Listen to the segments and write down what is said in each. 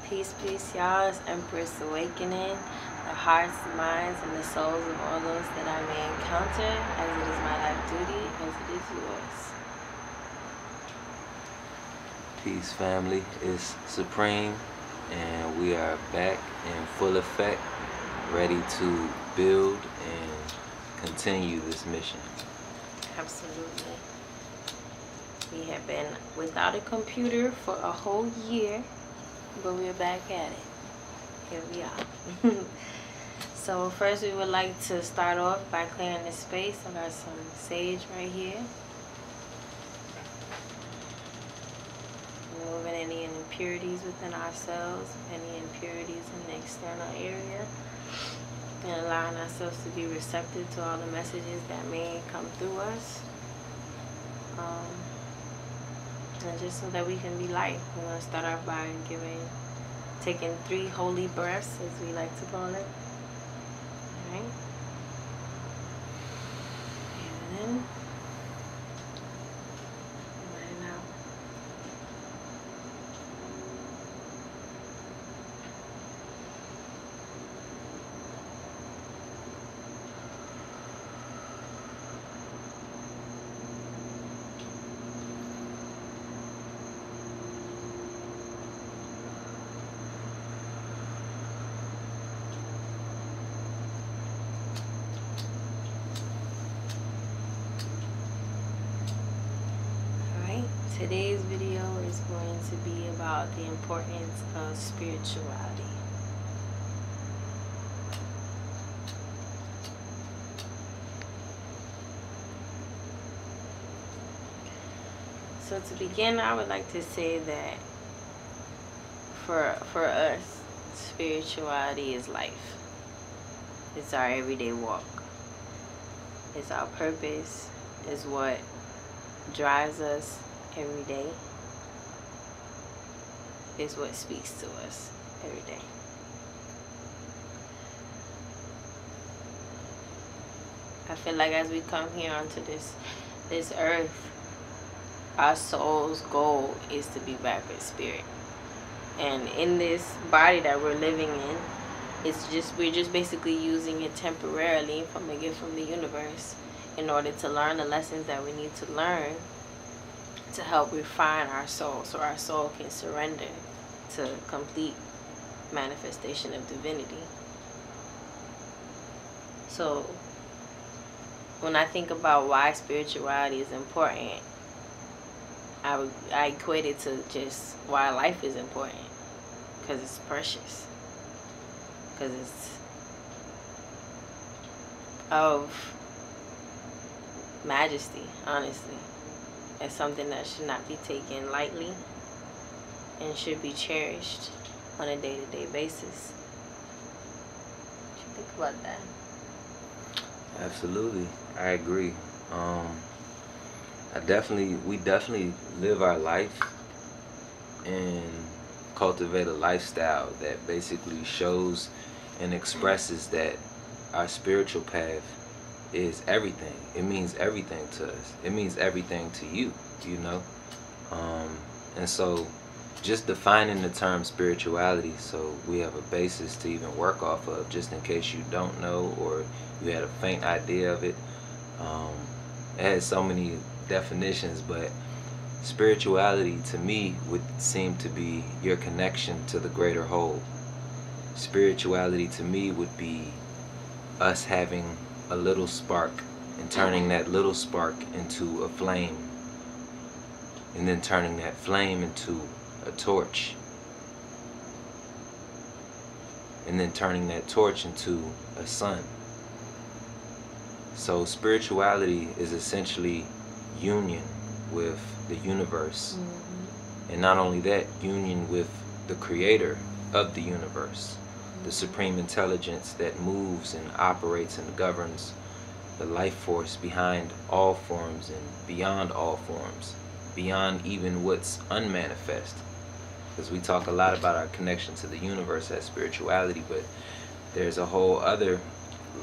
Peace, peace, y'all. It's Empress Awakening, the hearts, minds, and the souls of all those that I may encounter, as it is my life duty, as it is yours. Peace, family. It's Supreme, and we are back in full effect, ready to build and continue this mission. Absolutely. We have been without a computer for a whole year, but we're back at it. Here we are. So first we would like to start off by clearing the space. I got some sage right here. Removing any impurities within ourselves, any impurities in the external area, and allowing ourselves to be receptive to all the messages that may come through us. And just so that we can be light, we're going to start off by taking 3 holy breaths, as we like to call it. Alright? And then let it out. Today's video is going to be about the importance of spirituality. So to begin, I would like to say that for us, spirituality is life. It's our everyday walk. It's our purpose. It's what drives us every day. Is what speaks to us every day. I feel like as we come here onto this earth, our soul's goal is to be back with spirit. And in this body that we're living in, we're just basically using it temporarily from a gift from the universe in order to learn the lessons that we need to learn to help refine our soul, so our soul can surrender to complete manifestation of divinity. So when I think about why spirituality is important, I equate it to just why life is important, because it's precious, because it's of majesty, honestly. It's something that should not be taken lightly and should be cherished on a day-to-day basis. What do you think about that? Absolutely, I agree. We definitely live our life and cultivate a lifestyle that basically shows and expresses that our spiritual path is everything. It means everything to us. It means everything to you, you know? And so just defining the term spirituality so we have a basis to even work off of, just in case you don't know or you had a faint idea of it. It has so many definitions, but spirituality to me would seem to be your connection to the greater whole. Spirituality to me would be us having a little spark and turning that little spark into a flame, and then turning that flame into a torch, and then turning that torch into a sun. So spirituality is essentially union with the universe, and not only that, union with the creator of the universe, the supreme intelligence that moves and operates and governs the life force behind all forms and beyond all forms, beyond even what's unmanifest. Because we talk a lot about our connection to the universe as spirituality, but there's a whole other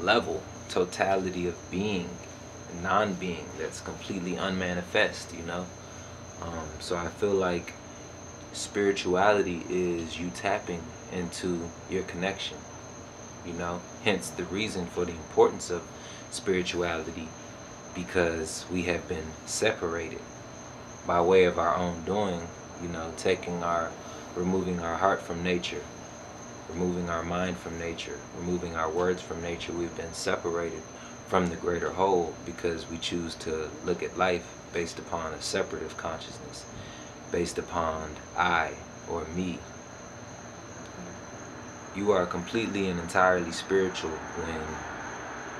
level, totality of being, non-being, that's completely unmanifest, you know? So I feel like spirituality is you tapping into your connection, hence the reason for the importance of spirituality, because we have been separated by way of our own doing, removing our heart from nature, removing our mind from nature, removing our words from nature. We've been separated from the greater whole because we choose to look at life based upon a separative consciousness, based upon I or me. You are completely and entirely spiritual when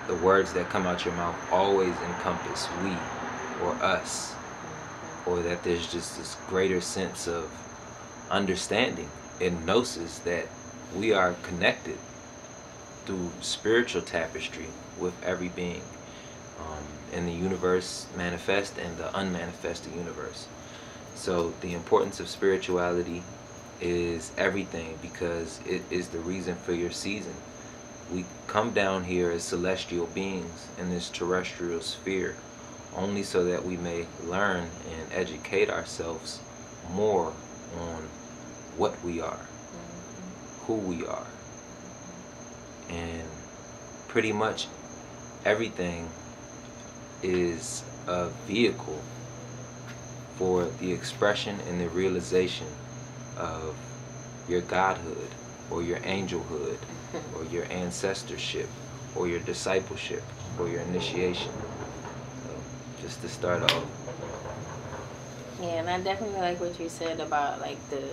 the words that come out your mouth always encompass we or us, or that there's just this greater sense of understanding and gnosis that we are connected through spiritual tapestry with every being in the universe, manifest and the unmanifested universe. So the importance of spirituality is everything, because it is the reason for your season. We come down here as celestial beings in this terrestrial sphere only so that we may learn and educate ourselves more on what we are, who we are, and pretty much everything is a vehicle for the expression and the realization of your godhood or your angelhood or your ancestorship or your discipleship or your initiation. So, just to start off. Yeah, and I definitely like what you said about like the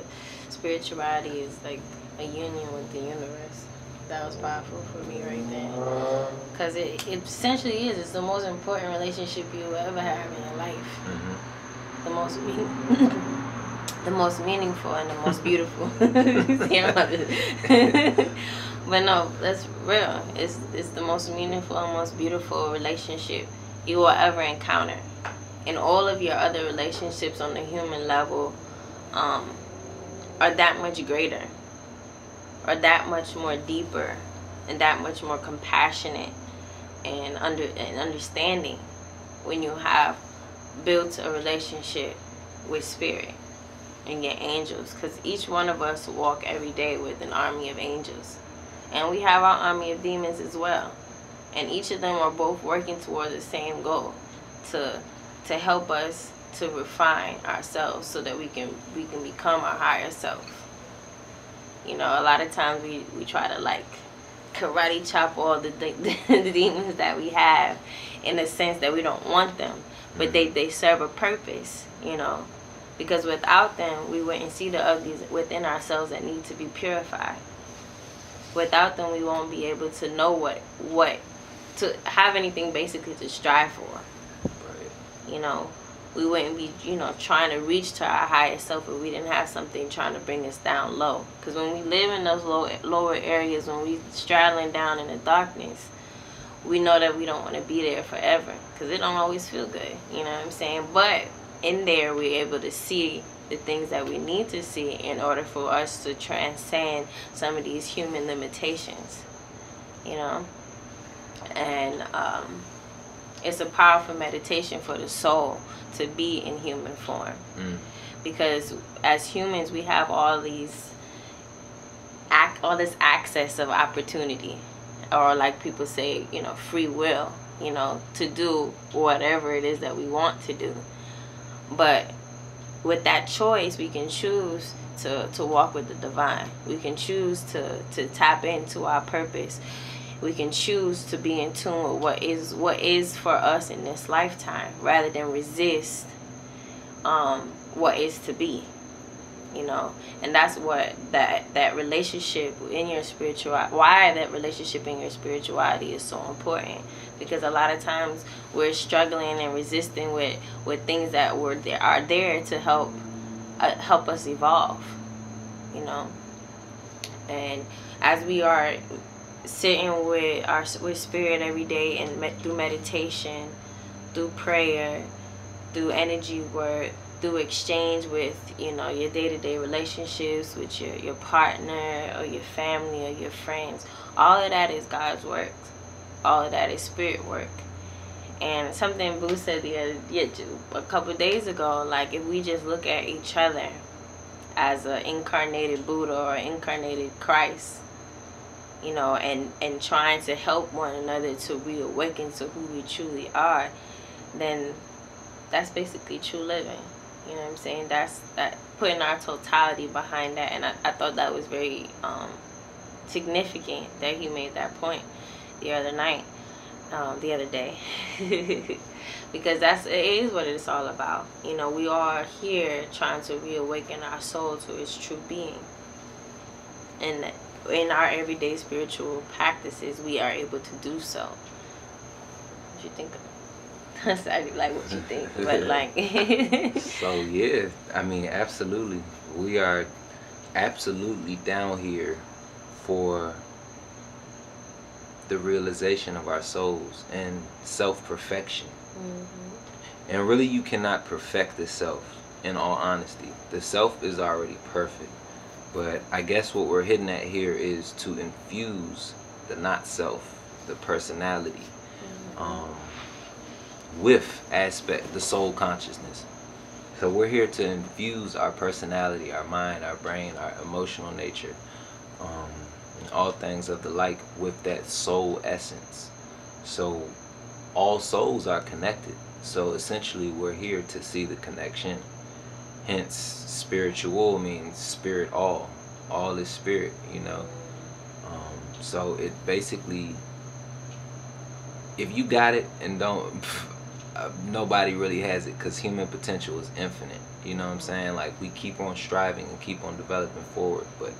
spirituality is like a union with the universe. That was powerful for me right there, because it essentially is. It's the most important relationship you will ever have in your life. The most meaningful and the most beautiful. But no, that's real. It's the most meaningful and most beautiful relationship you will ever encounter. And all of your other relationships on the human level are that much greater, or that much more deeper, and that much more compassionate and understanding when you have built a relationship with spirit and your angels, because each one of us walk every day with an army of angels, and we have our army of demons as well, and each of them are both working towards the same goal, to help us to refine ourselves so that we can become our higher self. A lot of times we try to like karate chop all the demons that we have, in a sense that we don't want them, but they serve a purpose, because without them we wouldn't see the uglies within ourselves that need to be purified. Without them we won't be able to know what to have anything basically to strive for. Right. We wouldn't be, trying to reach to our higher self if we didn't have something trying to bring us down low. Because when we live in those lower areas, when we straddling down in the darkness, we know that we don't want to be there forever, because it don't always feel good. You know what I'm saying? But in there, we're able to see the things that we need to see in order for us to transcend some of these human limitations. And it's a powerful meditation for the soul to be in human form, because as humans we have all this access of opportunity, or like people say, free will, to do whatever it is that we want to do. But with that choice, we can choose to walk with the divine. We can choose to tap into our purpose. We can choose to be in tune with what is for us in this lifetime, rather than resist what is to be. And that's what that relationship in your spirituality, why that relationship in your spirituality is so important. Because a lot of times we're struggling and resisting with things that are there to help us evolve. And as we are sitting with spirit every day, and through meditation, through prayer, through energy work, through exchange with your day-to-day relationships with your partner or your family or your friends, all of that is God's work. All of that is spirit work. And something Boo said a couple days ago, like if we just look at each other as an incarnated Buddha or incarnated Christ, you know, and trying to help one another to reawaken to who we truly are, then that's basically true living. You know what I'm saying? That's that, putting our totality behind that. And I thought that was very significant that he made that point the other night, the other day. Because it is what it's all about. You know, we are here trying to reawaken our soul to its true being. And in our everyday spiritual practices, we are able to do so. What you think? Sorry, like what you think, but like. So yeah, I mean, absolutely, we are absolutely down here for the realization of our souls and self-perfection. Mm-hmm. And really, you cannot perfect the self. In all honesty, the self is already perfect. But I guess what we're hitting at here is to infuse the not self, the personality, with the soul consciousness. So we're here to infuse our personality, our mind, our brain, our emotional nature, and all things of the like with that soul essence. So all souls are connected. So essentially we're here to see the connection. Hence, spiritual means spirit all. All is spirit, you know. So it basically, if you got it and don't, nobody really has it, because human potential is infinite. You know what I'm saying? Like, we keep on striving and keep on developing forward. But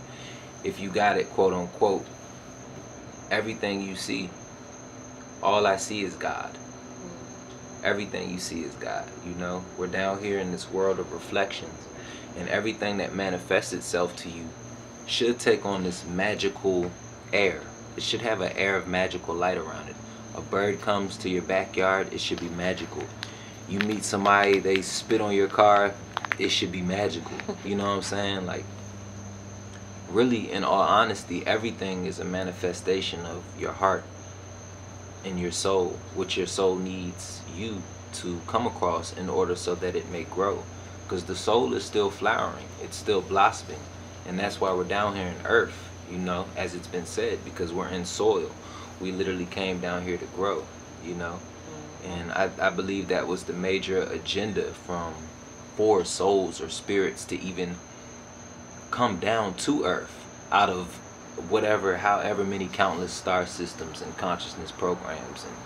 if you got it, quote unquote, everything you see, all I see is God. Everything you see is God, you know. We're down here in this world of reflections, and everything that manifests itself to you should take on this magical air. It should have an air of magical light around it. A bird comes to your backyard, it should be magical. You meet somebody, they spit on your car, it should be magical. You know what I'm saying? Like, really, in all honesty, everything is a manifestation of your heart and your soul, what your soul needs you to come across in order so that it may grow. Because the soul is still flowering, it's still blossoming, and that's why we're down here in earth, you know, as it's been said, because we're in soil. We literally came down here to grow, you know. And I believe that was the major agenda for souls or spirits to even come down to earth out of whatever, however many countless star systems and consciousness programs and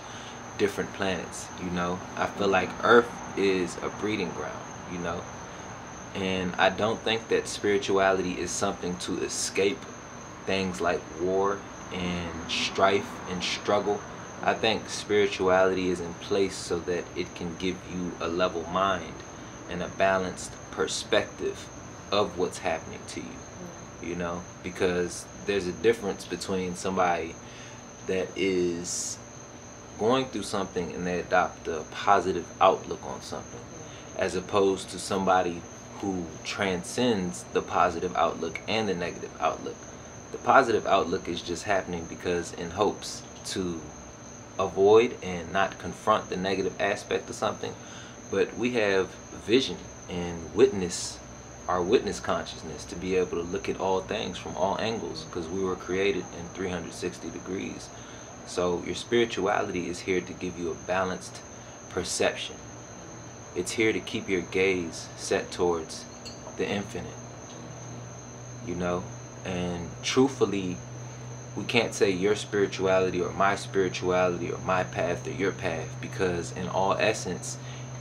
different planets, you know. I feel like earth is a breeding ground, you know. And I don't think that spirituality is something to escape things like war and strife and struggle. I think spirituality is in place so that it can give you a level mind and a balanced perspective of what's happening to you, you know, because there's a difference between somebody that is going through something and they adopt a positive outlook on something, as opposed to somebody who transcends the positive outlook and the negative outlook. The positive outlook is just happening because in hopes to avoid and not confront the negative aspect of something. But we have vision and our witness consciousness to be able to look at all things from all angles, because we were created in 360 degrees. So your spirituality is here to give you a balanced perception. It's here to keep your gaze set towards the infinite, you know. And truthfully, we can't say your spirituality or my spirituality or my path or your path, because in all essence,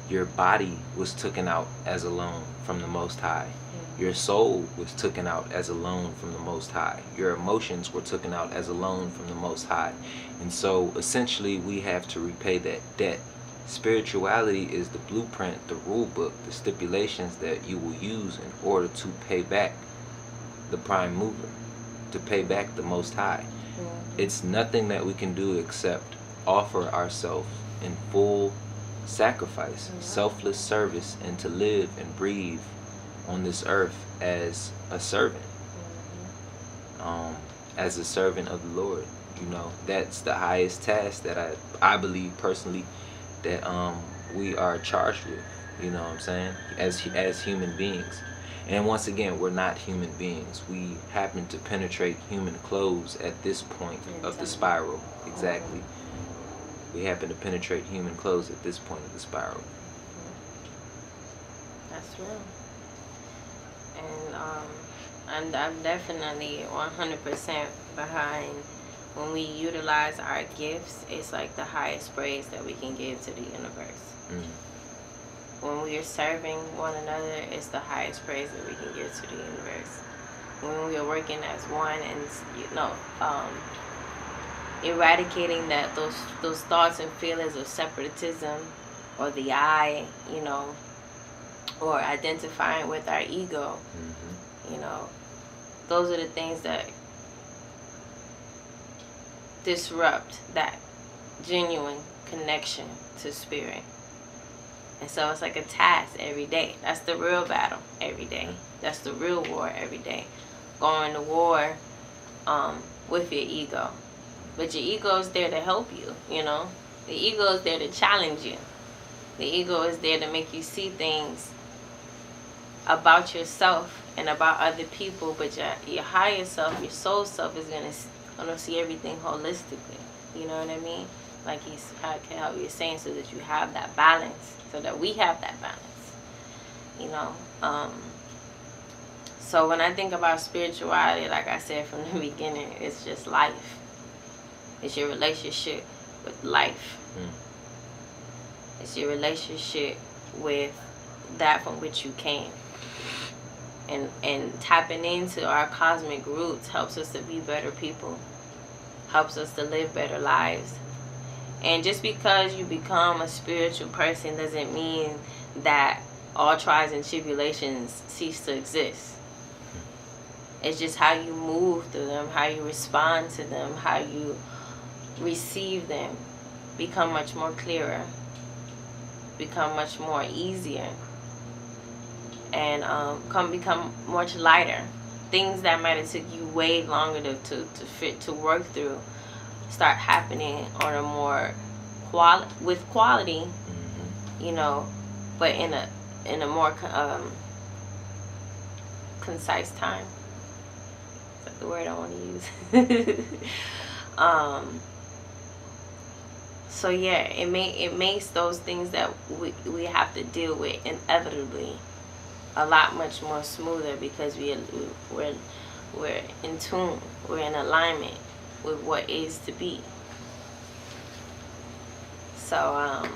your body was taken out as alone from the Most High. Your soul was taken out as alone from the Most High. Your emotions were taken out as alone from the Most High. And so essentially we have to repay that debt. Spirituality is the blueprint, the rule book, the stipulations that you will use in order to pay back the prime mover, to pay back the Most High. It's nothing that we can do except offer ourselves in full sacrifice, selfless service, and to live and breathe on this earth as a servant, as a servant of the Lord. You know, that's the highest task that I believe personally that we are charged with, you know what I'm saying, as human beings. And once again, we're not human beings. We happen to penetrate human clothes at this point of the spiral. Exactly. We happen to penetrate human clothes at this point of the spiral. That's real. And I'm definitely 100% behind when we utilize our gifts. It's like the highest praise that we can give to the universe. When we are serving one another, it's the highest praise that we can give to the universe. When we are working as one and, eradicating those thoughts and feelings of separatism or the I, or identifying with our ego, those are the things that disrupt that genuine connection to spirit. And so it's like a task every day. That's the real battle every day. That's the real war every day. Going to war with your ego. But your ego is there to help you, The ego is there to challenge you. The ego is there to make you see things about yourself and about other people, but your higher self, your soul self, is gonna see everything holistically. You know what I mean? Like how you're saying, so that you have that balance, so that we have that balance. So when I think about spirituality, like I said from the beginning, it's just life. It's your relationship with life. It's your relationship with that from which you came. And tapping into our cosmic roots helps us to be better people, helps us to live better lives. And just because you become a spiritual person doesn't mean that all trials and tribulations cease to exist. It's just how you move through them, how you respond to them, how you receive them, become much more clearer, become much more easier, and become much lighter. Things that might have took you way longer to work through start happening on a more with quality, but in a more concise time. That's the word I want to use. So yeah, it makes those things that we have to deal with inevitably a lot much more smoother, because we're in tune, we're in alignment with what is to be. So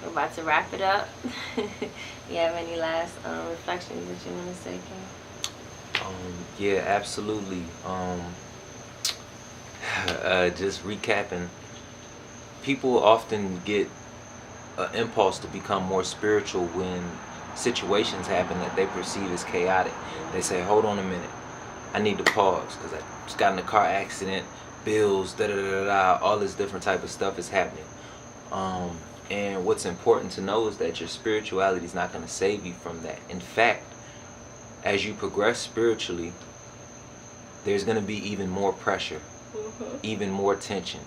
we're about to wrap it up. You have any last reflections that you want to say, Ken? Yeah, absolutely. Just recapping, people often get an impulse to become more spiritual when situations happen that they perceive as chaotic. They say, hold on a minute, I need to pause because I just got in a car accident, bills, all this different type of stuff is happening. And what's important to know is that your spirituality is not going to save you from that. In fact, as you progress spiritually, there's going to be even more pressure, even more tension.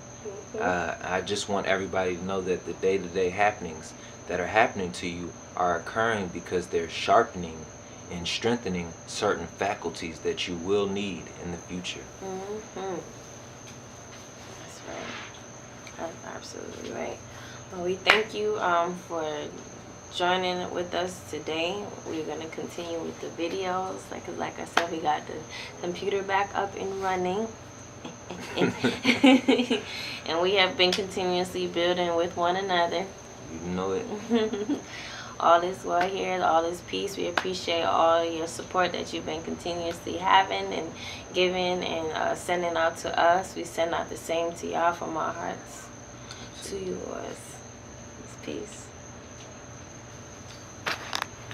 I just want everybody to know that the day-to-day happenings that are happening to you are occurring because they're sharpening and strengthening certain faculties that you will need in the future. That's right. That's absolutely right. Well, we thank you for joining with us today. We're going to continue with the videos. Like I said, we got the computer back up and running. And we have been continuously building with one another. You know it. All is well here, all is peace. We appreciate all your support that you've been continuously having and giving and sending out to us. We send out the same to y'all from our hearts to yours. It's peace.